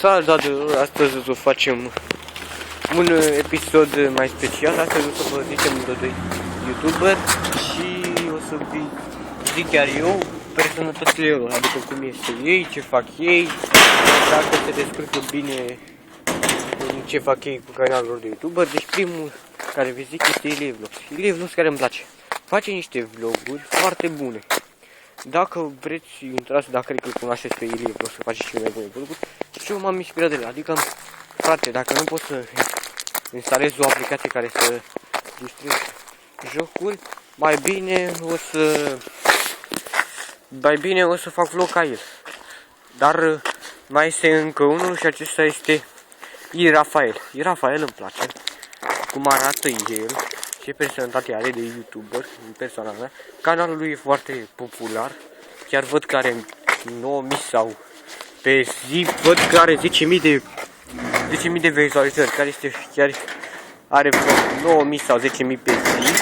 Salut, astăzi o să facem un episod mai special. Astăzi o să vă zicem de doi YouTuber și o să vi zic chiar eu personalitățile lor, adică cum este ei, ce fac ei, dacă se descurcă bine în ce fac ei cu canalul lor de YouTuber. Deci primul care vi zic este Ilie Vlogs. Ilie Vlogs care îmi place. Face niște vloguri foarte bune. Dacă vreți, intrați, dacă îl cunoașteți pe Ilie Vlogs, să faceți și mai bune vloguri. Și eu m-am inspirat de el, adică, frate, dacă nu pot să instalez o aplicație care să distrug jocul, mai bine o să fac vlog ca el. Dar mai este încă unul și acesta este Rafael. Rafael îmi place cum arată el, ce personalitate are de YouTuber în persoana mea. Canalul lui e foarte popular, chiar văd că are 9000 sau pe zi, văd că are 10.000 de vizualizări, care este chiar are 9000 sau 10.000 pe zi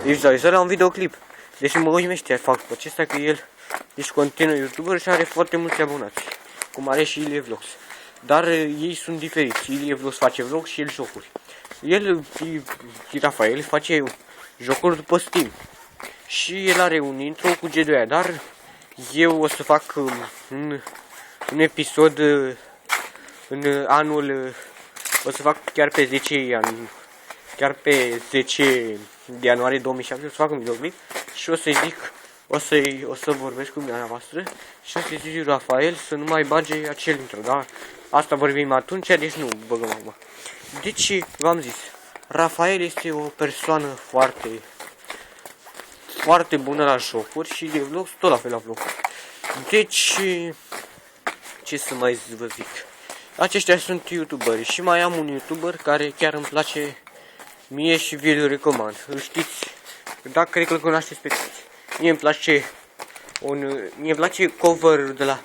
de vizualizări la un videoclip. Deci mă uimește faptul acesta că el ești continuă YouTuber și are foarte mulți abonați, cum are și Ilie Vlogs. Dar ei sunt diferiți. Ilie Vlogs face vlog și el jocuri. Rafael face jocuri după Steam. Și el are un intro cu G2A, dar eu o să fac un episod în anul, o să fac chiar pe 10 ianuarie 2007, o să fac un videoclip și o să zic, o să vorbesc cu dumneavoastră și o să zic Rafael să nu mai bage acel intro, da? Asta vorbim atunci, deci nu băgăm acum. Deci, v-am zis, Rafael este o persoană foarte bună la jocuri și de vlogs tot la fel la vloguri. Deci, ce să mai vă zic? Aceștia sunt YouTuberi și mai am un YouTuber care chiar îmi place mie și vi-l recomand. Îl știți, dacă cred că îl cunoașteți pe toți. Mie îmi place coverul de la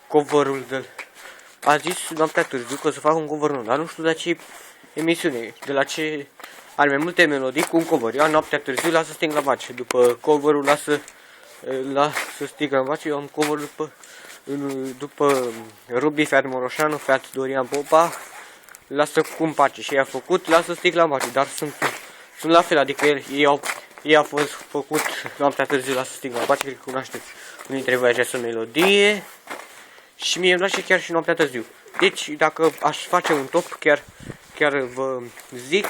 coverul de a zis noaptea târziu că o să fac un cover nou, dar nu știu de ce emisiune, de la ce are mai multe melodii cu un cover. Eu noaptea târziu lasă sting la bace, după coverul lasă sting la bace, eu am coverul după Ruby, Fiat Moroșanu, Fiat Dorian Popa, lasă cum pace și i-a făcut, lasă stic la bace, dar sunt la fel, adică ei au fost făcut noaptea târziu, lasă sting la bace, cred că cunoașteți unii dintre voi această melodie. Și mie îmi place chiar și noaptea târziu. Deci, dacă aș face un top, chiar vă zic,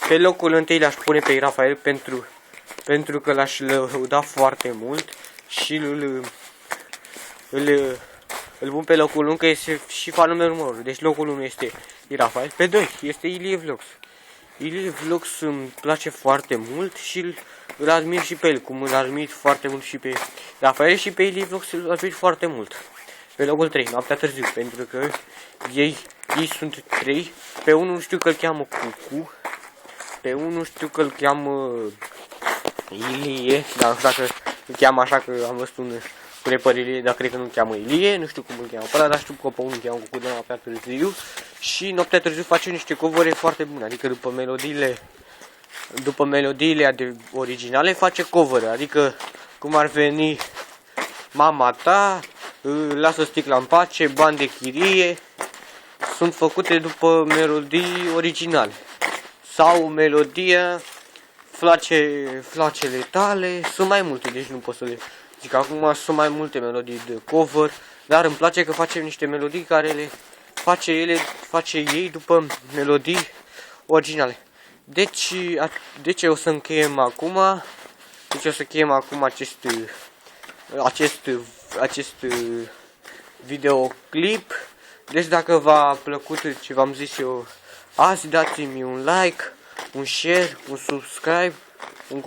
pe locul întâi l-aș pune pe Rafael pentru că l-aș lăuda foarte mult și îl pun pe locul 1, că este și fanul meu numărul. Deci locul 1 este Rafael, pe 2 este Ilie Vlogs. Ilie Vlogs îmi place foarte mult și îl admir și pe el, cum îl admir foarte mult și pe Rafael și pe Ilie Vlogs îl admir foarte mult. Pe locul 3, noaptea târziu, pentru că ei sunt 3. Pe unul știu că îl cheamă Cucu, pe unul știu că îl cheamă Ilie, dar nu știu dacă îl cheamă așa, că am văzut un rapper Ilie, dar cred că nu îl cheamă Ilie, nu știu cum îl cheamă pe ăla, dar știu că pe unul îl cheamă Cucu de noaptea târziu. Și noaptea târziu face niște covere foarte bune, adică după melodiile originale face cover, adică cum ar veni Mama ta, lasă sticla în pace, bani de chirie, sunt făcute după melodii originale. Sau melodia Flacele tale, sunt mai multe, deci nu pot să le zic acum, sunt mai multe melodii de cover, dar îmi place că face niște melodii care le face ei după melodii originale. Deci o să încheiem acum, acest videoclip. Deci dacă v-a plăcut ce v-am zis eu azi, dați-mi un like, un share, un subscribe, un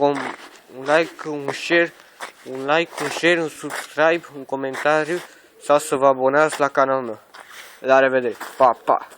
subscribe, un comentariu sau să vă abonați la canalul meu. La revedere! Pa, pa!